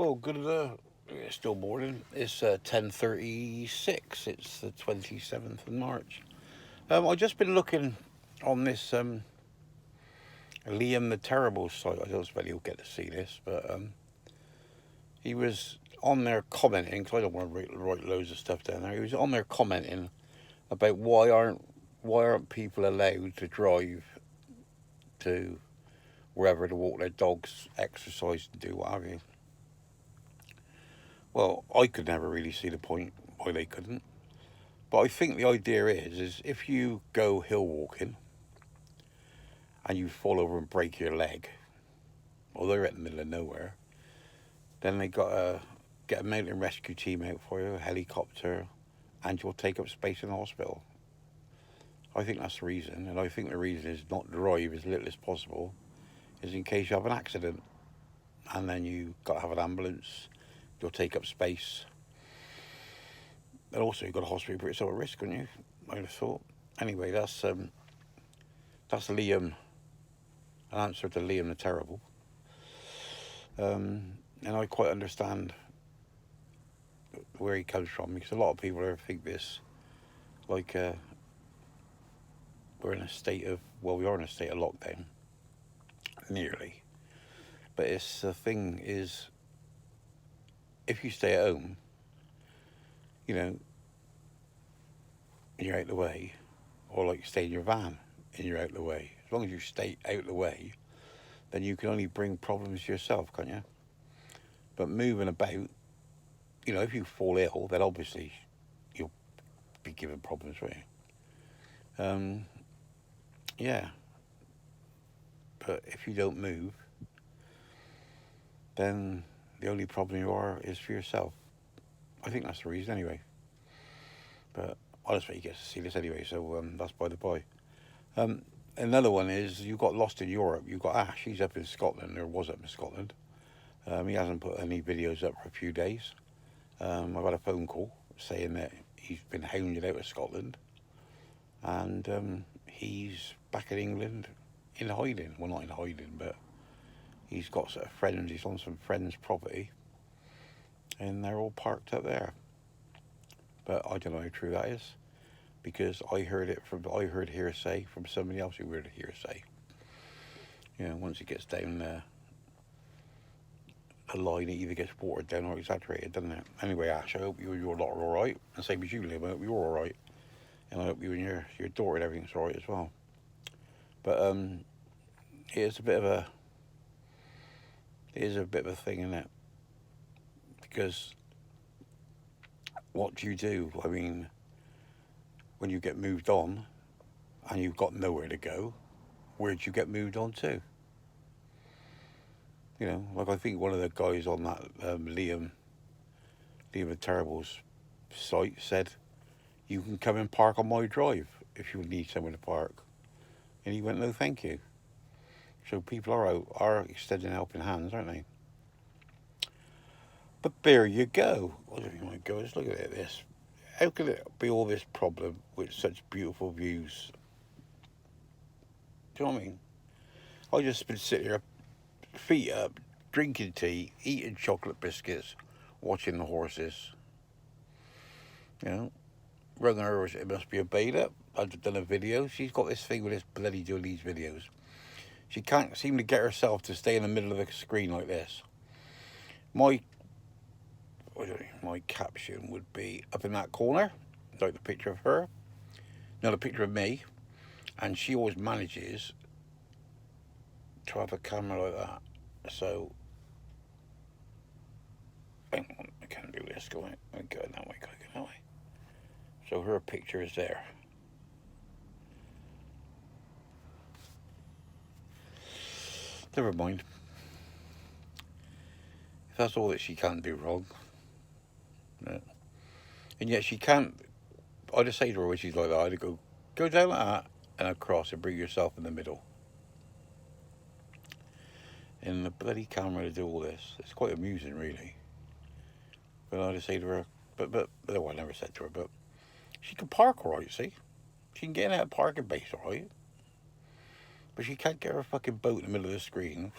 Well, good. It's still morning. It's 10:36. It's the 27th of March. I've just been looking on this Liam the Terrible site. I don't expect you'll get to see this, but he was on there commenting because I don't want to write loads of stuff down there. He was on there commenting about why aren't people allowed to drive to wherever to walk their dogs, exercise, and do what have you. Well, I could never really see the point why they couldn't. But I think the idea is if you go hill walking and you fall over and break your leg, or they're in the middle of nowhere, then they got to get a mountain rescue team out for you, a helicopter, and you'll take up space in the hospital. I think that's the reason, and I think the reason is not drive as little as possible, is in case you have an accident, and then you got to have an ambulance, you'll take up space. And also, you've got a hospital put yourself at risk, wouldn't you? I'd have thought. Anyway, that's Liam, an answer to Liam the Terrible. And I quite understand where he comes from, because a lot of people think this, like, we're in a state of, well, we are in a state of lockdown, nearly. But the thing is, if you stay at home, you know, you're out the way, or like stay in your van and you're out the way. As long as you stay out the way, then you can only bring problems to yourself, can't you? But moving about, if you fall ill, then obviously you'll be given problems, won't you? Yeah. But if you don't move, then the only problem you are is for yourself. I think that's the reason anyway. But honestly, you get to see this anyway, so that's by the by. Another one is you got lost in Europe. You got Ash. He's up in Scotland, or was up in Scotland. He hasn't put any videos up for a few days. I've had a phone call saying that he's been hounded out of Scotland, and he's back in England in hiding. Well, not in hiding, but he's got sort of friends. He's on some friends' property, and they're all parked up there. But I don't know how true that is, because I heard hearsay from somebody else who heard hearsay. Once it gets down a line, it either gets watered down or exaggerated, doesn't it? Anyway, Ash, I hope you and your lot are all right, and same as you, Liam. I hope you're all right, and I hope you and your daughter and everything's all right as well. But it is a bit of a thing, isn't it? Because what do you do? I mean, when you get moved on and you've got nowhere to go, where'd you get moved on to? Like I think one of the guys on that Liam the Terrible's site said, you can come and park on my drive if you need somewhere to park. And he went, no thank you. So people are extending helping hands, aren't they? But there you go. What do you want to go? Let's look at this. How could it be all this problem with such beautiful views? Do you know what I mean? I just been sitting here, feet up, drinking tea, eating chocolate biscuits, watching the horses. Rung her, it must be a beta. I've done a video. She's got this thing with this bloody doing these videos. She can't seem to get herself to stay in the middle of the screen like this. My caption would be up in that corner, like the picture of her, not a picture of me, and she always manages to have a camera like that. So, hang on, I can't do this. Go that way, go that way. So her picture is there. Never mind. If that's all that she can't do wrong. No. And yet she can't. I just say to her when she's like that, I'd go down like that and across and bring yourself in the middle. And the bloody camera to do all this. It's quite amusing, really. But I just say to her, but well, I never said to her, but she can park all right, see? She can get in that parking base all right. But she can't get her fucking boat in the middle of the screen.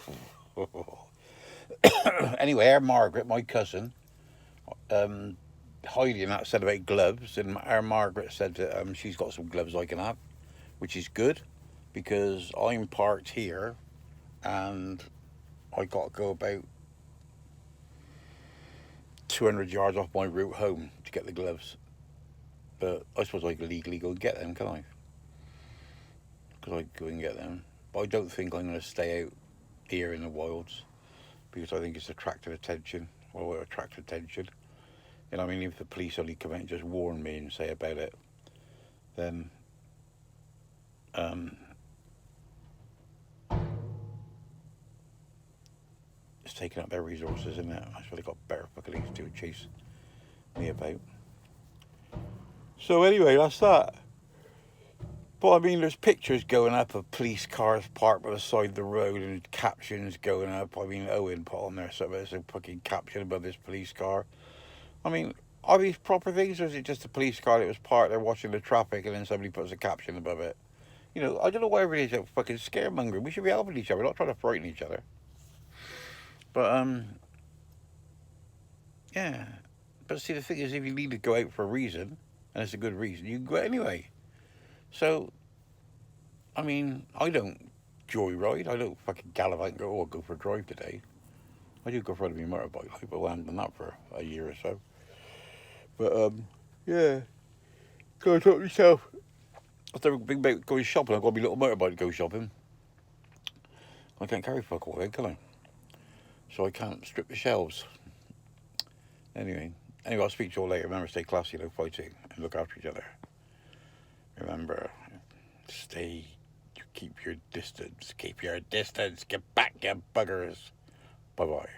Anyway, our Margaret, my cousin, Heidi and that said about gloves, and our Margaret said that she's got some gloves I can have, which is good because I'm parked here and I got to go about 200 yards off my route home to get the gloves. But I suppose I could legally go and get them, can I? Because I could go and get them. But I don't think I'm going to stay out here in the wilds because I think it's attracted attention. Well, it attracts attention. You know, I mean, if the police only come out and just warn me and say about it, then it's taking up their resources, isn't it? I suppose they got better fucking things to chase me about. So anyway, that's that. But I mean, there's pictures going up of police cars parked by the side of the road and captions going up. I mean, Owen put on there something, there's a fucking caption above this police car. I mean, are these proper things, or is it just a police car that was parked there watching the traffic and then somebody puts a caption above it? You know, I don't know why everybody's a fucking scaremongering. We should be helping each other, not trying to frighten each other. But, yeah. But see, the thing is, if you need to go out for a reason, and it's a good reason, you can go out anyway. So, I mean, I don't joyride. I don't fucking gallivant and go, oh, I'll go for a drive today. I do go for a my motorbike, but I haven't done that for a year or so. But, yeah. Go talk to yourself. I've never been about going shopping. I've got my little motorbike to go shopping. I can't carry fuck all then, can I? So I can't strip the shelves. Anyway, I'll speak to you all later. Remember, stay classy, no fighting, and look after each other. Remember, keep your distance. Keep your distance. Get back, you buggers. Bye-bye.